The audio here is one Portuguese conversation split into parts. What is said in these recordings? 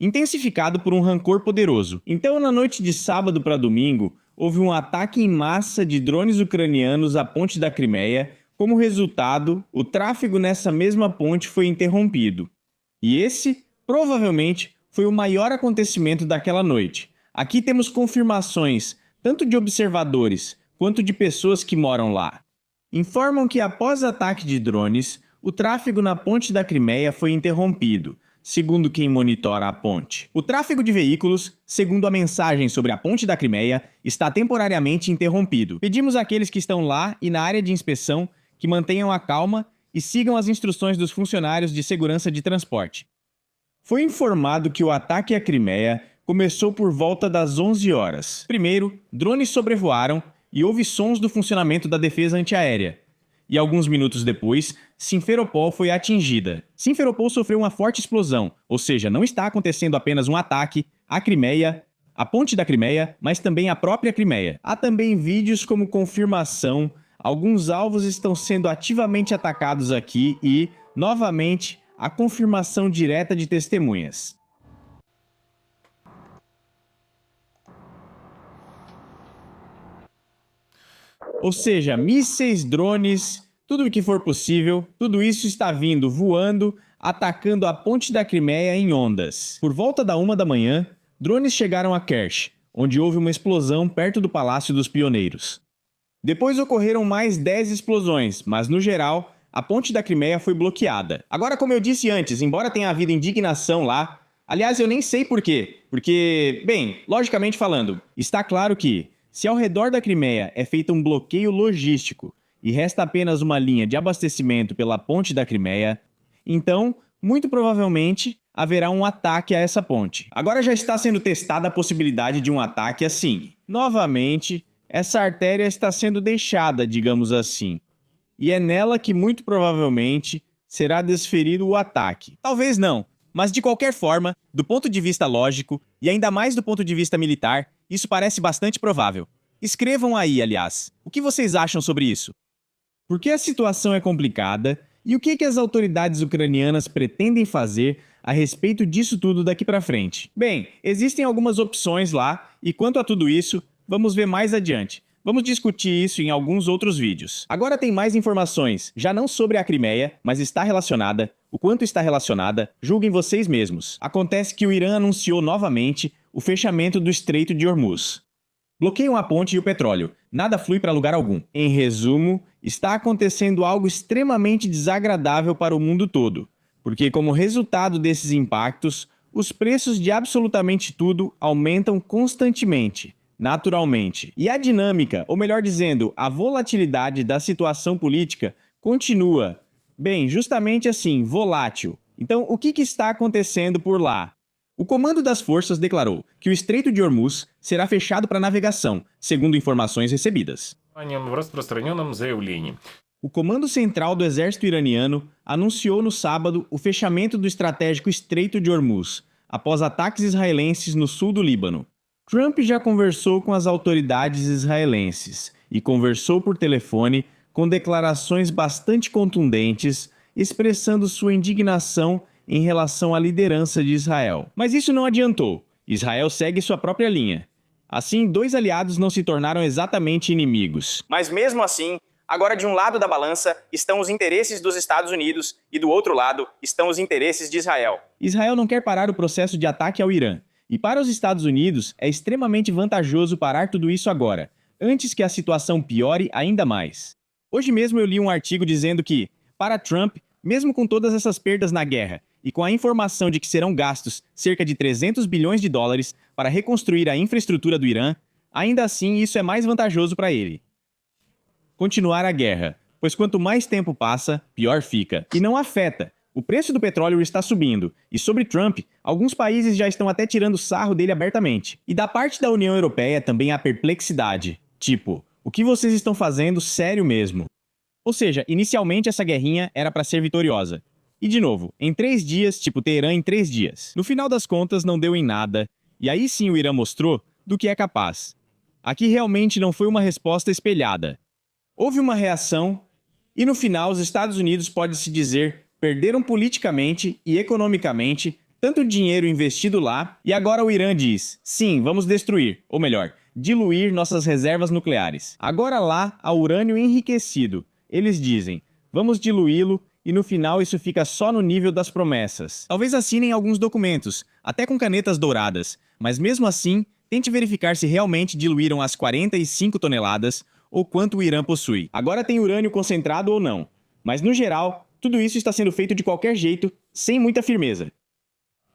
intensificado por um rancor poderoso. Então, na noite de sábado para domingo, houve um ataque em massa de drones ucranianos à ponte da Crimeia. Como resultado, o tráfego nessa mesma ponte foi interrompido. E esse, provavelmente, foi o maior acontecimento daquela noite. Aqui temos confirmações, tanto de observadores quanto de pessoas que moram lá. Informam que após ataque de drones, o tráfego na ponte da Crimeia foi interrompido, segundo quem monitora a ponte. O tráfego de veículos, segundo a mensagem sobre a ponte da Crimeia, está temporariamente interrompido. Pedimos àqueles que estão lá e na área de inspeção que mantenham a calma e sigam as instruções dos funcionários de segurança de transporte. Foi informado que o ataque à Crimeia começou por volta das 11 horas. Primeiro, drones sobrevoaram e houve sons do funcionamento da defesa antiaérea. E alguns minutos depois, Simferopol foi atingida. Simferopol sofreu uma forte explosão, ou seja, não está acontecendo apenas um ataque à Crimeia, à ponte da Crimeia, mas também à própria Crimeia. Há também vídeos como confirmação. Alguns alvos estão sendo ativamente atacados aqui e, novamente, a confirmação direta de testemunhas. Ou seja, mísseis, drones, tudo o que for possível, tudo isso está vindo voando, atacando a ponte da Crimeia em ondas. Por volta da 1 da manhã, drones chegaram a Kerch, onde houve uma explosão perto do Palácio dos Pioneiros. Depois ocorreram mais 10 explosões, mas no geral, a ponte da Crimeia foi bloqueada. Agora, como eu disse antes, embora tenha havido indignação lá, aliás, eu nem sei por quê, porque, bem, logicamente falando, está claro que, se ao redor da Crimeia é feito um bloqueio logístico e resta apenas uma linha de abastecimento pela ponte da Crimeia, então, muito provavelmente, haverá um ataque a essa ponte. Agora já está sendo testada a possibilidade de um ataque assim. Novamente, essa artéria está sendo deixada, digamos assim, e é nela que muito provavelmente será desferido o ataque. Talvez não, mas de qualquer forma, do ponto de vista lógico, e ainda mais do ponto de vista militar, isso parece bastante provável. Escrevam aí, aliás, o que vocês acham sobre isso? Por que a situação é complicada e o que as autoridades ucranianas pretendem fazer a respeito disso tudo daqui para frente? Bem, existem algumas opções lá e quanto a tudo isso, vamos ver mais adiante. Vamos discutir isso em alguns outros vídeos. Agora tem mais informações, já não sobre a Crimeia, mas está relacionada. O quanto está relacionada, julguem vocês mesmos. Acontece que o Irã anunciou novamente o fechamento do Estreito de Hormuz. Bloqueiam a ponte e o petróleo. Nada flui para lugar algum. Em resumo, está acontecendo algo extremamente desagradável para o mundo todo, porque como resultado desses impactos, os preços de absolutamente tudo aumentam constantemente. Naturalmente. E a dinâmica, ou melhor dizendo, a volatilidade da situação política continua, bem, justamente assim, volátil. Então, o que está acontecendo por lá? O comando das forças declarou que o Estreito de Hormuz será fechado para navegação, segundo informações recebidas. O Comando Central do Exército Iraniano anunciou no sábado o fechamento do estratégico Estreito de Hormuz, após ataques israelenses no sul do Líbano. Trump já conversou com as autoridades israelenses e conversou por telefone com declarações bastante contundentes, expressando sua indignação em relação à liderança de Israel. Mas isso não adiantou. Israel segue sua própria linha. Assim, dois aliados não se tornaram exatamente inimigos. Mas mesmo assim, agora de um lado da balança estão os interesses dos Estados Unidos e do outro lado estão os interesses de Israel. Israel não quer parar o processo de ataque ao Irã. E para os Estados Unidos, é extremamente vantajoso parar tudo isso agora, antes que a situação piore ainda mais. Hoje mesmo eu li um artigo dizendo que, para Trump, mesmo com todas essas perdas na guerra, e com a informação de que serão gastos cerca de 300 bilhões de dólares para reconstruir a infraestrutura do Irã, ainda assim isso é mais vantajoso para ele. Continuar a guerra, pois quanto mais tempo passa, pior fica. E não afeta. O preço do petróleo está subindo, e sobre Trump, alguns países já estão até tirando sarro dele abertamente. E da parte da União Europeia também há perplexidade. Tipo, o que vocês estão fazendo sério mesmo? Ou seja, inicialmente essa guerrinha era para ser vitoriosa. E de novo, em 3 dias, tipo Teherã em 3 dias. No final das contas não deu em nada, e aí sim o Irã mostrou do que é capaz. Aqui realmente não foi uma resposta espelhada. Houve uma reação, e no final os Estados Unidos, pode-se dizer, perderam politicamente e economicamente Tanto dinheiro investido lá, e agora o Irã diz: sim, vamos destruir, ou melhor, diluir nossas reservas nucleares. Agora lá há urânio enriquecido. Eles dizem: vamos diluí-lo e no final isso fica só no nível das promessas. Talvez assinem alguns documentos, até com canetas douradas, mas mesmo assim, tente verificar se realmente diluíram as 45 toneladas ou quanto o Irã possui. Agora tem urânio concentrado ou não, mas no geral, tudo isso está sendo feito de qualquer jeito, sem muita firmeza.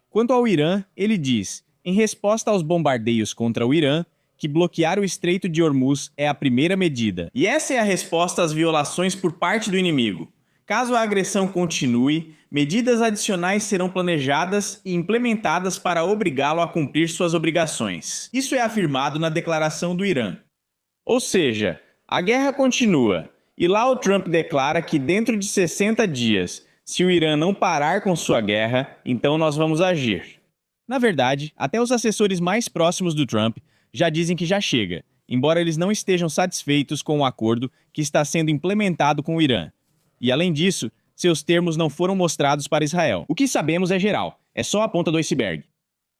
Quanto ao Irã, ele diz, em resposta aos bombardeios contra o Irã, que bloquear o Estreito de Hormuz é a primeira medida. E essa é a resposta às violações por parte do inimigo. Caso a agressão continue, medidas adicionais serão planejadas e implementadas para obrigá-lo a cumprir suas obrigações. Isso é afirmado na declaração do Irã. Ou seja, a guerra continua, e lá o Trump declara que dentro de 60 dias, se o Irã não parar com sua guerra, então nós vamos agir. Na verdade, até os assessores mais próximos do Trump já dizem que já chega, embora eles não estejam satisfeitos com o acordo que está sendo implementado com o Irã. E além disso, seus termos não foram mostrados para Israel. O que sabemos é geral, é só a ponta do iceberg.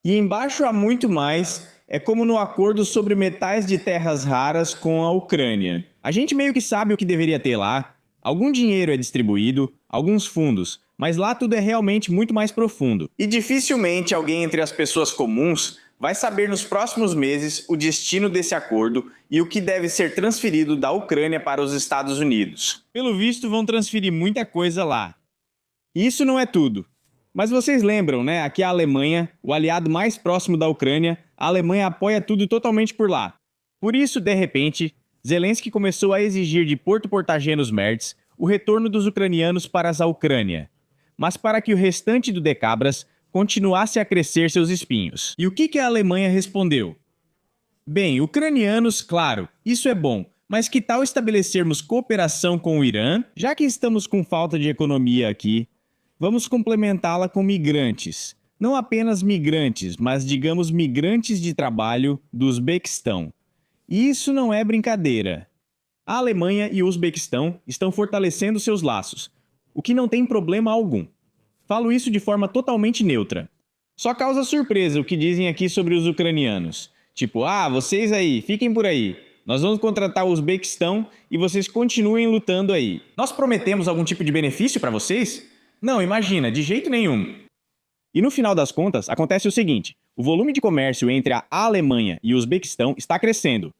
E embaixo há muito mais, é como no acordo sobre metais de terras raras com a Ucrânia. A gente meio que sabe o que deveria ter lá, algum dinheiro é distribuído, alguns fundos, mas lá tudo é realmente muito mais profundo. E dificilmente alguém entre as pessoas comuns vai saber nos próximos meses o destino desse acordo e o que deve ser transferido da Ucrânia para os Estados Unidos. Pelo visto, vão transferir muita coisa lá. E isso não é tudo. Mas vocês lembram, né? Aqui a Alemanha, o aliado mais próximo da Ucrânia, a Alemanha apoia tudo totalmente por lá. Por isso, de repente, Zelensky começou a exigir de Porto Portagenos Merz o retorno dos ucranianos para a Ucrânia, mas para que o restante do Decabras continuasse a crescer seus espinhos. E o que a Alemanha respondeu? Bem, ucranianos, claro, isso é bom, mas que tal estabelecermos cooperação com o Irã? Já que estamos com falta de economia aqui, vamos complementá-la com migrantes. Não apenas migrantes, mas digamos migrantes de trabalho do Uzbequistão. E isso não é brincadeira. A Alemanha e o Uzbequistão estão fortalecendo seus laços, o que não tem problema algum. Falo isso de forma totalmente neutra. Só causa surpresa o que dizem aqui sobre os ucranianos. Tipo, vocês aí, fiquem por aí. Nós vamos contratar o Uzbequistão e vocês continuem lutando aí. Nós prometemos algum tipo de benefício para vocês? Não, imagina, de jeito nenhum. E no final das contas, acontece o seguinte: o volume de comércio entre a Alemanha e o Uzbequistão está crescendo.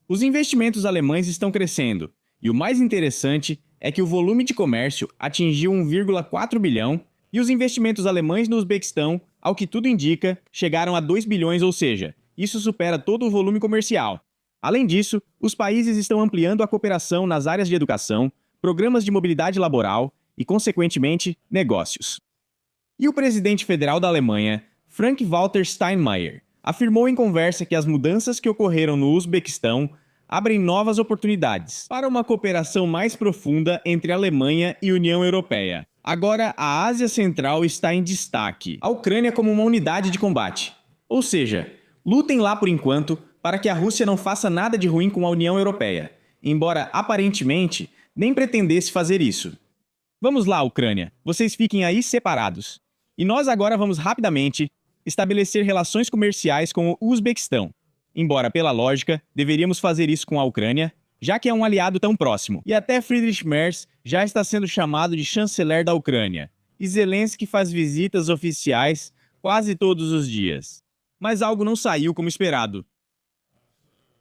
Os investimentos alemães estão crescendo. E o mais interessante é que o volume de comércio atingiu 1,4 bilhão e os investimentos alemães no Uzbequistão, ao que tudo indica, chegaram a 2 bilhões, ou seja, isso supera todo o volume comercial. Além disso, os países estão ampliando a cooperação nas áreas de educação, programas de mobilidade laboral e, consequentemente, negócios. E o presidente federal da Alemanha, Frank-Walter Steinmeier, afirmou em conversa que as mudanças que ocorreram no Uzbequistão abrem novas oportunidades para uma cooperação mais profunda entre a Alemanha e a União Europeia. Agora, a Ásia Central está em destaque, a Ucrânia como uma unidade de combate. Ou seja, lutem lá por enquanto para que a Rússia não faça nada de ruim com a União Europeia, embora aparentemente nem pretendesse fazer isso. Vamos lá, Ucrânia, vocês fiquem aí separados. E nós agora vamos rapidamente estabelecer relações comerciais com o Uzbequistão. Embora, pela lógica, deveríamos fazer isso com a Ucrânia, já que é um aliado tão próximo. E até Friedrich Merz já está sendo chamado de chanceler da Ucrânia. E Zelensky faz visitas oficiais quase todos os dias. Mas algo não saiu como esperado.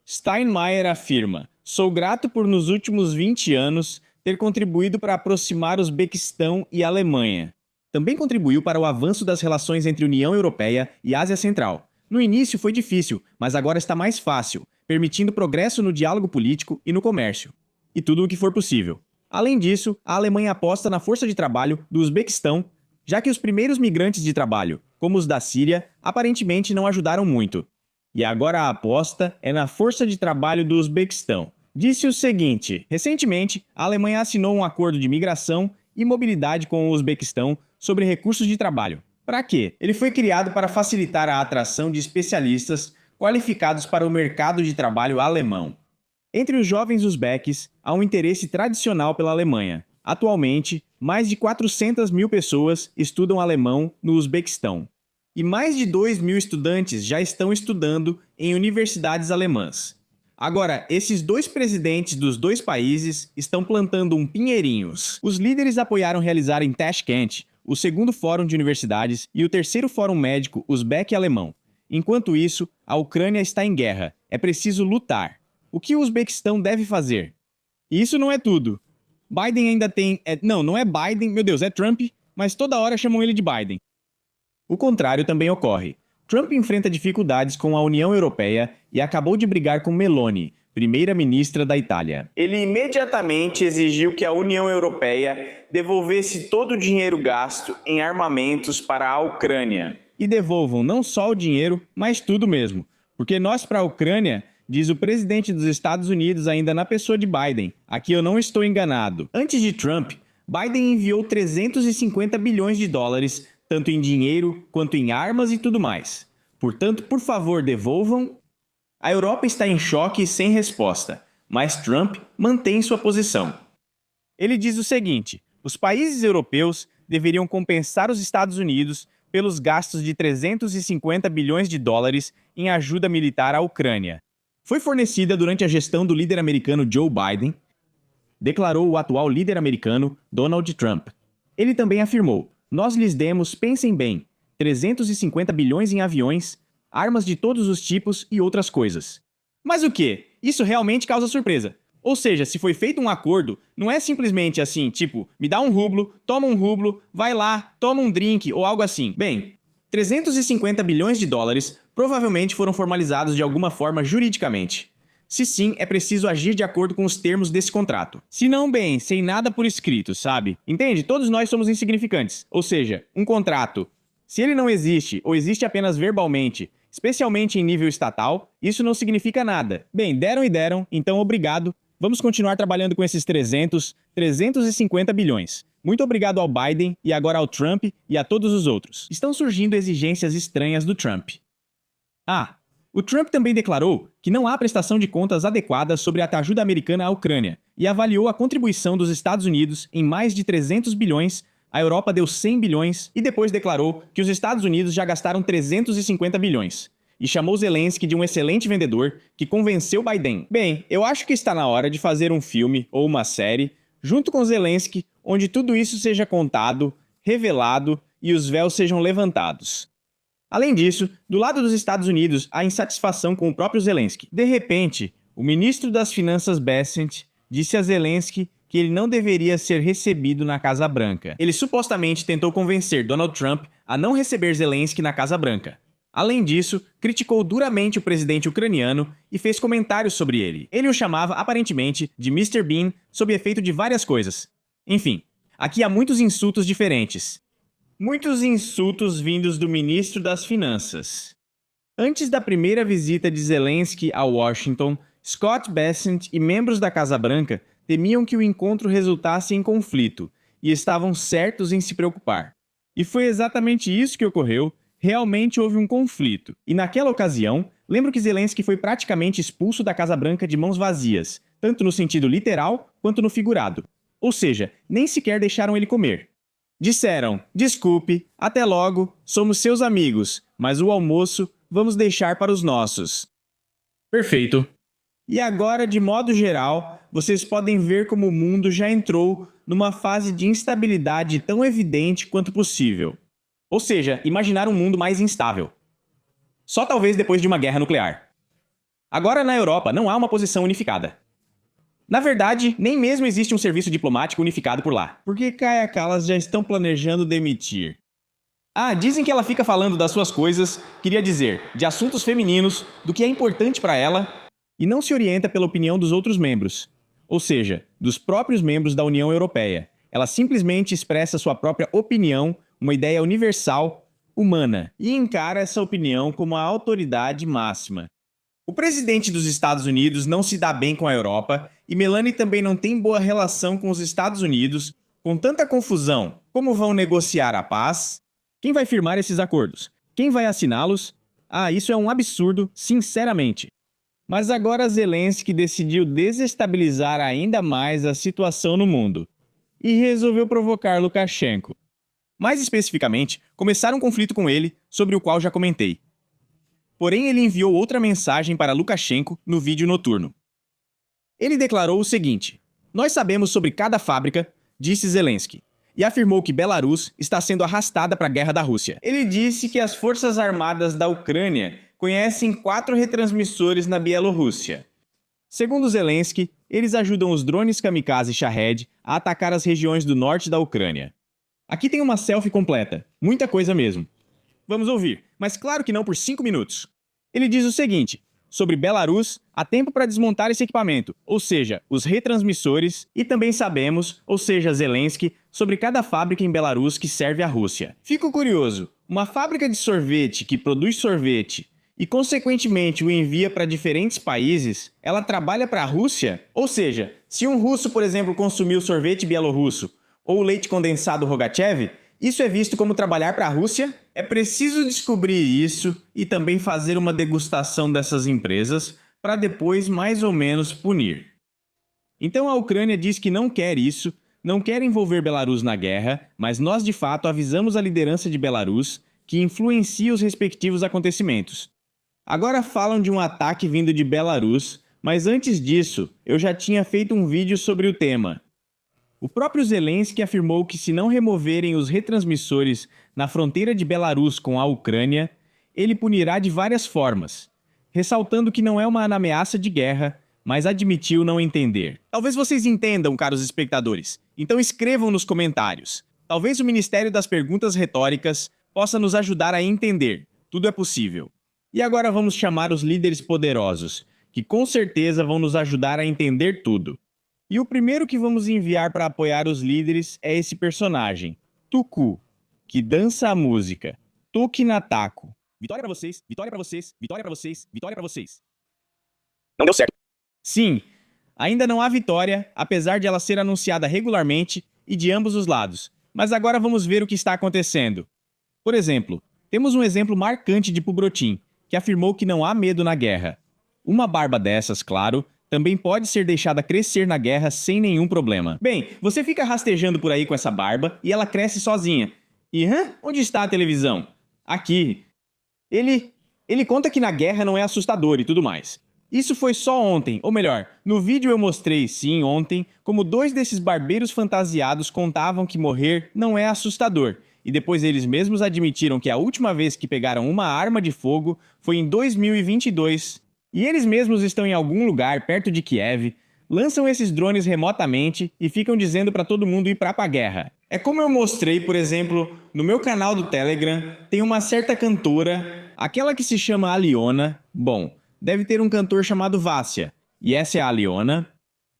Steinmeier afirma: sou grato por nos últimos 20 anos ter contribuído para aproximar o Uzbequistão e a Alemanha. Também contribuiu para o avanço das relações entre União Europeia e Ásia Central. No início foi difícil, mas agora está mais fácil, permitindo progresso no diálogo político e no comércio. E tudo o que for possível. Além disso, a Alemanha aposta na força de trabalho do Uzbequistão, já que os primeiros migrantes de trabalho, como os da Síria, aparentemente não ajudaram muito. E agora a aposta é na força de trabalho do Uzbequistão. Disse o seguinte: recentemente, a Alemanha assinou um acordo de migração e mobilidade com o Uzbequistão sobre recursos de trabalho. Para quê? Ele foi criado para facilitar a atração de especialistas qualificados para o mercado de trabalho alemão. Entre os jovens uzbeques, há um interesse tradicional pela Alemanha. Atualmente, mais de 400 mil pessoas estudam alemão no Uzbequistão. E mais de 2 mil estudantes já estão estudando em universidades alemãs. Agora, esses dois presidentes dos dois países estão plantando um pinheirinhos. Os líderes apoiaram realizar em Tashkent o segundo Fórum de Universidades e o terceiro Fórum Médico Uzbek Alemão. Enquanto isso, a Ucrânia está em guerra. É preciso lutar. O que o Uzbequistão deve fazer? E isso não é tudo. Biden ainda tem... Não é Biden, meu Deus, é Trump, mas toda hora chamam ele de Biden. O contrário também ocorre. Trump enfrenta dificuldades com a União Europeia e acabou de brigar com Meloni, primeira-ministra da Itália. Ele imediatamente exigiu que a União Europeia devolvesse todo o dinheiro gasto em armamentos para a Ucrânia. E devolvam não só o dinheiro, mas tudo mesmo. Porque nós para a Ucrânia, diz o presidente dos Estados Unidos ainda na pessoa de Biden. Aqui eu não estou enganado. Antes de Trump, Biden enviou 350 bilhões de dólares tanto em dinheiro quanto em armas e tudo mais. Portanto, por favor, devolvam. A Europa está em choque e sem resposta, mas Trump mantém sua posição. Ele diz o seguinte: os países europeus deveriam compensar os Estados Unidos pelos gastos de 350 bilhões de dólares em ajuda militar à Ucrânia. Foi fornecida durante a gestão do líder americano Joe Biden, declarou o atual líder americano Donald Trump. Ele também afirmou: nós lhes demos, pensem bem, 350 bilhões em aviões, armas de todos os tipos e outras coisas. Mas o quê? Isso realmente causa surpresa. Ou seja, se foi feito um acordo, não é simplesmente assim, tipo, me dá um rublo, toma um rublo, vai lá, toma um drink ou algo assim. Bem, 350 bilhões de dólares provavelmente foram formalizados de alguma forma juridicamente. Se sim, é preciso agir de acordo com os termos desse contrato. Se não, bem, sem nada por escrito, sabe? Entende? Todos nós somos insignificantes. Ou seja, um contrato, se ele não existe ou existe apenas verbalmente, especialmente em nível estatal, isso não significa nada. Bem, deram e deram, então obrigado. Vamos continuar trabalhando com esses 350 bilhões. Muito obrigado ao Biden e agora ao Trump e a todos os outros. Estão surgindo exigências estranhas do Trump. O Trump também declarou que não há prestação de contas adequada sobre a ajuda americana à Ucrânia e avaliou a contribuição dos Estados Unidos em mais de 300 bilhões, a Europa deu 100 bilhões e depois declarou que os Estados Unidos já gastaram 350 bilhões. E chamou Zelensky de um excelente vendedor que convenceu Biden. Bem, eu acho que está na hora de fazer um filme ou uma série junto com Zelensky, onde tudo isso seja contado, revelado e os véus sejam levantados. Além disso, do lado dos Estados Unidos, há insatisfação com o próprio Zelensky. De repente, o ministro das Finanças Bessent disse a Zelensky que ele não deveria ser recebido na Casa Branca. Ele supostamente tentou convencer Donald Trump a não receber Zelensky na Casa Branca. Além disso, criticou duramente o presidente ucraniano e fez comentários sobre ele. Ele o chamava, aparentemente, de Mr. Bean sob efeito de várias coisas. Enfim, aqui há muitos insultos diferentes. Muitos insultos vindos do ministro das Finanças. Antes da primeira visita de Zelensky a Washington, Scott Bessent e membros da Casa Branca temiam que o encontro resultasse em conflito e estavam certos em se preocupar. E foi exatamente isso que ocorreu. Realmente houve um conflito. E naquela ocasião, lembro que Zelensky foi praticamente expulso da Casa Branca de mãos vazias, tanto no sentido literal quanto no figurado. Ou seja, nem sequer deixaram ele comer. Disseram: desculpe, até logo, somos seus amigos, mas o almoço vamos deixar para os nossos. Perfeito. E agora, de modo geral, vocês podem ver como o mundo já entrou numa fase de instabilidade tão evidente quanto possível. Ou seja, imaginar um mundo mais instável. Só talvez depois de uma guerra nuclear. Agora, na Europa, não há uma posição unificada. Na verdade, nem mesmo existe um serviço diplomático unificado por lá. Porque Kaja Kallas já estão planejando demitir. Dizem que ela fica falando das suas coisas, queria dizer, de assuntos femininos, do que é importante para ela, e não se orienta pela opinião dos outros membros. Ou seja, dos próprios membros da União Europeia. Ela simplesmente expressa sua própria opinião, uma ideia universal, humana, e encara essa opinião como a autoridade máxima. O presidente dos Estados Unidos não se dá bem com a Europa e Melania também não tem boa relação com os Estados Unidos. Com tanta confusão, como vão negociar a paz? Quem vai firmar esses acordos? Quem vai assiná-los? Isso é um absurdo, sinceramente. Mas agora Zelensky decidiu desestabilizar ainda mais a situação no mundo. e resolveu provocar Lukashenko. Mais especificamente, começaram um conflito com ele, sobre o qual já comentei. Porém, ele enviou outra mensagem para Lukashenko no vídeo noturno. Ele declarou o seguinte: "Nós sabemos sobre cada fábrica", disse Zelensky, e afirmou que Belarus está sendo arrastada para a guerra da Rússia. Ele disse que as forças armadas da Ucrânia conhecem 4 retransmissores na Bielorrússia. Segundo Zelensky, eles ajudam os drones kamikaze Shahed a atacar as regiões do norte da Ucrânia. Aqui tem uma selfie completa, muita coisa mesmo. Vamos ouvir, mas claro que não por 5 minutos. Ele diz o seguinte: sobre Belarus, há tempo para desmontar esse equipamento, ou seja, os retransmissores, e também sabemos, ou seja, Zelensky, sobre cada fábrica em Belarus que serve à Rússia. Fico curioso, uma fábrica de sorvete que produz sorvete e, consequentemente, o envia para diferentes países, ela trabalha para a Rússia? Ou seja, se um russo, por exemplo, consumir o sorvete bielorrusso ou o leite condensado Rogachev, isso é visto como trabalhar para a Rússia? É preciso descobrir isso e também fazer uma degustação dessas empresas para depois mais ou menos punir. Então a Ucrânia diz que não quer isso, não quer envolver Belarus na guerra, mas nós de fato avisamos a liderança de Belarus que influencia os respectivos acontecimentos. Agora falam de um ataque vindo de Belarus, mas antes disso eu já tinha feito um vídeo sobre o tema. O próprio Zelensky afirmou que se não removerem os retransmissores na fronteira de Belarus com a Ucrânia, ele punirá de várias formas, ressaltando que não é uma ameaça de guerra, mas admitiu não entender. Talvez vocês entendam, caros espectadores, então escrevam nos comentários. Talvez o Ministério das Perguntas Retóricas possa nos ajudar a entender. Tudo é possível. E agora vamos chamar os líderes poderosos, que com certeza vão nos ajudar a entender tudo. E o primeiro que vamos enviar para apoiar os líderes é esse personagem, Tuku, que dança a música, Toki Natako. Vitória para vocês, vitória para vocês, vitória para vocês, vitória para vocês. Não deu certo. Sim, ainda não há vitória, apesar de ela ser anunciada regularmente e de ambos os lados. Mas agora vamos ver o que está acontecendo. Por exemplo, temos um exemplo marcante de Pobrotin, que afirmou que não há medo na guerra. Uma barba dessas, claro, também pode ser deixada crescer na guerra sem nenhum problema. Bem, você fica rastejando por aí com essa barba e ela cresce sozinha. E, onde está a televisão? Aqui. Ele conta que na guerra não é assustador e tudo mais. Isso foi só ontem, ou melhor, no vídeo eu mostrei, sim, ontem, como 2 desses barbeiros fantasiados contavam que morrer não é assustador. E depois eles mesmos admitiram que a última vez que pegaram uma arma de fogo foi em 2022. E eles mesmos estão em algum lugar perto de Kiev, lançam esses drones remotamente e ficam dizendo para todo mundo ir para a guerra. É como eu mostrei, por exemplo, no meu canal do Telegram, tem uma certa cantora, aquela que se chama Aliona. Bom, deve ter um cantor chamado Vassia, e essa é a Aliona.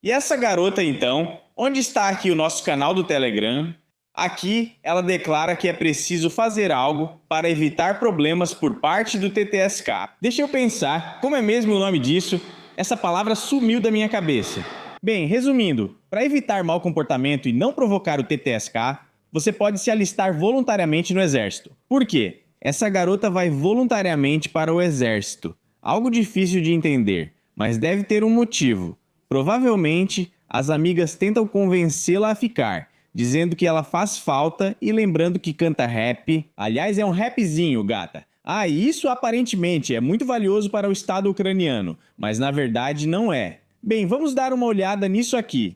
E essa garota então, onde está aqui o nosso canal do Telegram? Aqui, ela declara que é preciso fazer algo para evitar problemas por parte do TTSK. Deixa eu pensar, como é mesmo o nome disso? Essa palavra sumiu da minha cabeça. Bem, resumindo, para evitar mau comportamento e não provocar o TTSK, você pode se alistar voluntariamente no exército. Por quê? Essa garota vai voluntariamente para o exército. Algo difícil de entender, mas deve ter um motivo. Provavelmente, as amigas tentam convencê-la a ficar, dizendo que ela faz falta e lembrando que canta rap. Aliás, é um rapzinho, gata. Ah, e isso aparentemente é muito valioso para o Estado ucraniano, mas na verdade não é. Bem, vamos dar uma olhada nisso aqui.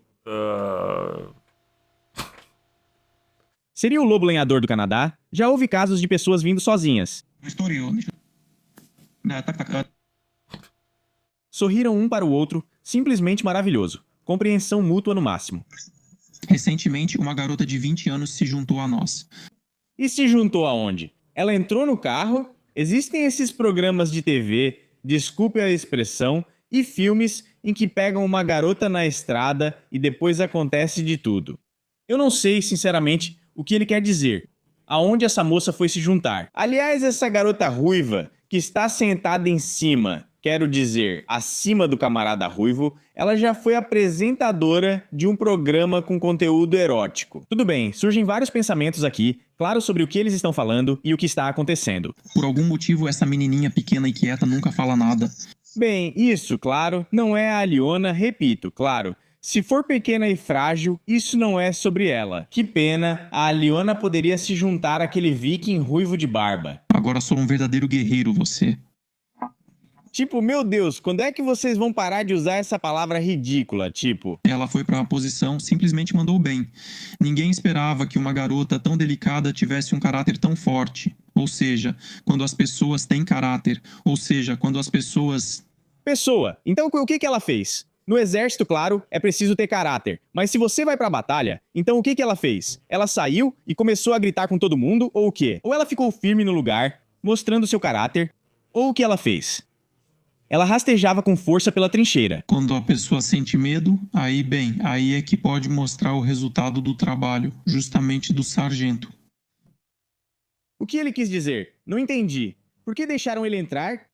Seria o lobo lenhador do Canadá? Já houve casos de pessoas vindo sozinhas. Sorriram um para o outro, simplesmente maravilhoso. Compreensão mútua no máximo. Recentemente, uma garota de 20 anos se juntou a nós. E se juntou aonde? Ela entrou no carro? Existem esses programas de TV, desculpe a expressão, e filmes em que pegam uma garota na estrada e depois acontece de tudo. Eu não sei, sinceramente, o que ele quer dizer. Aonde essa moça foi se juntar? Aliás, essa garota ruiva, que está sentada em cima, quero dizer, acima do camarada ruivo, ela já foi apresentadora de um programa com conteúdo erótico. Tudo bem, surgem vários pensamentos aqui, claro, sobre o que eles estão falando e o que está acontecendo. Por algum motivo, essa menininha pequena e quieta nunca fala nada. Bem, isso, claro, não é a Aliona, repito, claro. Se for pequena e frágil, isso não é sobre ela. Que pena, a Aliona poderia se juntar àquele viking ruivo de barba. Agora sou um verdadeiro guerreiro, você. Tipo, meu Deus, quando é que vocês vão parar de usar essa palavra ridícula, tipo? Ela foi para a posição, simplesmente mandou bem. Ninguém esperava que uma garota tão delicada tivesse um caráter tão forte. Ou seja, quando as pessoas têm caráter. Ou seja, quando as pessoas... Pessoa. Então o que ela fez? No exército, claro, é preciso ter caráter. Mas se você vai pra batalha, então o que ela fez? Ela saiu e começou a gritar com todo mundo, ou o quê? Ou ela ficou firme no lugar, mostrando seu caráter, ou o que ela fez? Ela rastejava com força pela trincheira. Quando a pessoa sente medo, aí é que pode mostrar o resultado do trabalho, justamente do sargento. O que ele quis dizer? Não entendi. Por que deixaram ele entrar?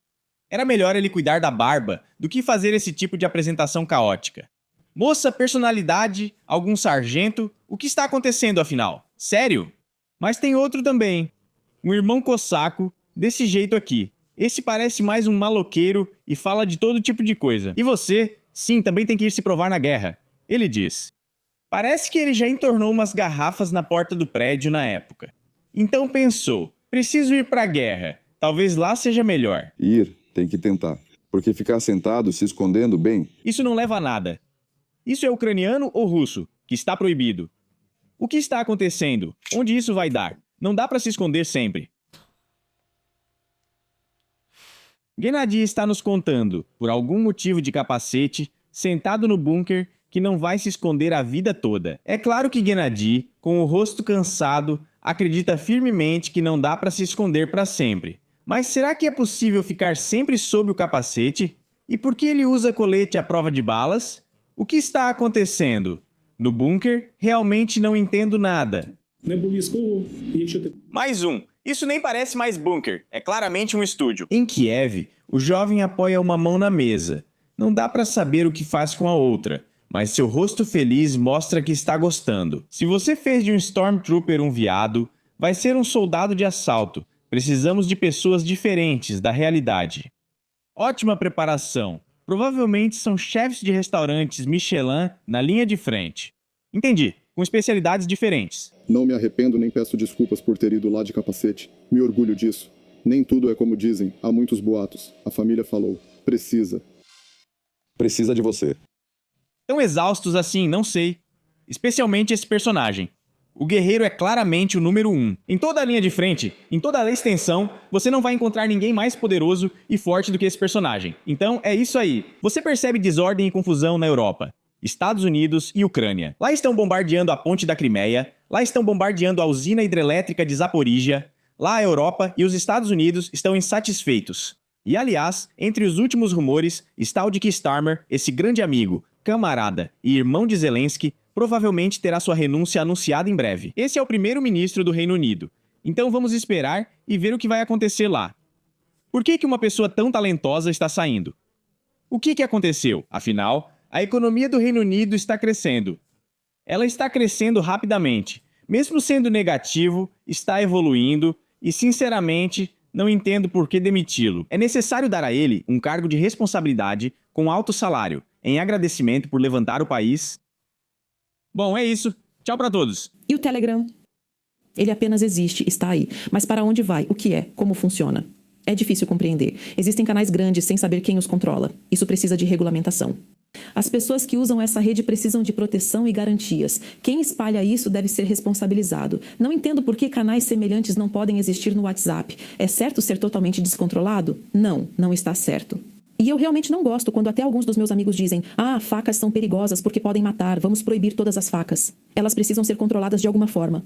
Era melhor ele cuidar da barba do que fazer esse tipo de apresentação caótica. Moça, personalidade, algum sargento, o que está acontecendo afinal? Sério? Mas tem outro também. Um irmão cossaco, desse jeito aqui. Esse parece mais um maloqueiro e fala de todo tipo de coisa. E você, sim, também tem que ir se provar na guerra. Ele diz. Parece que ele já entornou umas garrafas na porta do prédio na época. Então pensou, preciso ir pra guerra. Talvez lá seja melhor. Ir, tem que tentar. Porque ficar sentado, se escondendo bem... Isso não leva a nada. Isso é ucraniano ou russo, que está proibido. O que está acontecendo? Onde isso vai dar? Não dá pra se esconder sempre. Gennady está nos contando, por algum motivo de capacete, sentado no bunker, que não vai se esconder a vida toda. É claro que Gennady, com o rosto cansado, acredita firmemente que não dá para se esconder para sempre. Mas será que é possível ficar sempre sob o capacete? E por que ele usa colete à prova de balas? O que está acontecendo? No bunker, realmente não entendo nada. Mais um. Isso nem parece mais bunker, é claramente um estúdio. Em Kiev, o jovem apoia uma mão na mesa. Não dá pra saber o que faz com a outra, mas seu rosto feliz mostra que está gostando. Se você fez de um Stormtrooper um viado, vai ser um soldado de assalto. Precisamos de pessoas diferentes da realidade. Ótima preparação. Provavelmente são chefes de restaurantes Michelin na linha de frente. Entendi, com especialidades diferentes. Não me arrependo nem peço desculpas por ter ido lá de capacete. Me orgulho disso. Nem tudo é como dizem, há muitos boatos. A família falou. Precisa. Precisa de você. Tão exaustos assim, não sei. Especialmente esse personagem. O guerreiro é claramente o número 1. Em toda a linha de frente, em toda a extensão, você não vai encontrar ninguém mais poderoso e forte do que esse personagem. Então é isso aí. Você percebe desordem e confusão na Europa, Estados Unidos e Ucrânia. Lá estão bombardeando a ponte da Crimeia, lá estão bombardeando a usina hidrelétrica de Zaporizhia, lá a Europa e os Estados Unidos estão insatisfeitos. E aliás, entre os últimos rumores está o de que Starmer, esse grande amigo, camarada e irmão de Zelensky, provavelmente terá sua renúncia anunciada em breve. Esse é o primeiro-ministro do Reino Unido. Então vamos esperar e ver o que vai acontecer lá. Por que uma pessoa tão talentosa está saindo? O que aconteceu? Afinal, a economia do Reino Unido está crescendo. Ela está crescendo rapidamente. Mesmo sendo negativo, está evoluindo e, sinceramente, não entendo por que demiti-lo. É necessário dar a ele um cargo de responsabilidade com alto salário, em agradecimento por levantar o país. Bom, é isso. Tchau pra todos. E o Telegram? Ele apenas existe, está aí. Mas para onde vai? O que é? Como funciona? É difícil compreender. Existem canais grandes sem saber quem os controla. Isso precisa de regulamentação. As pessoas que usam essa rede precisam de proteção e garantias. Quem espalha isso deve ser responsabilizado. Não entendo por que canais semelhantes não podem existir no WhatsApp. É certo ser totalmente descontrolado? Não, não está certo. E eu realmente não gosto quando até alguns dos meus amigos dizem: ah, facas são perigosas porque podem matar, vamos proibir todas as facas. Elas precisam ser controladas de alguma forma.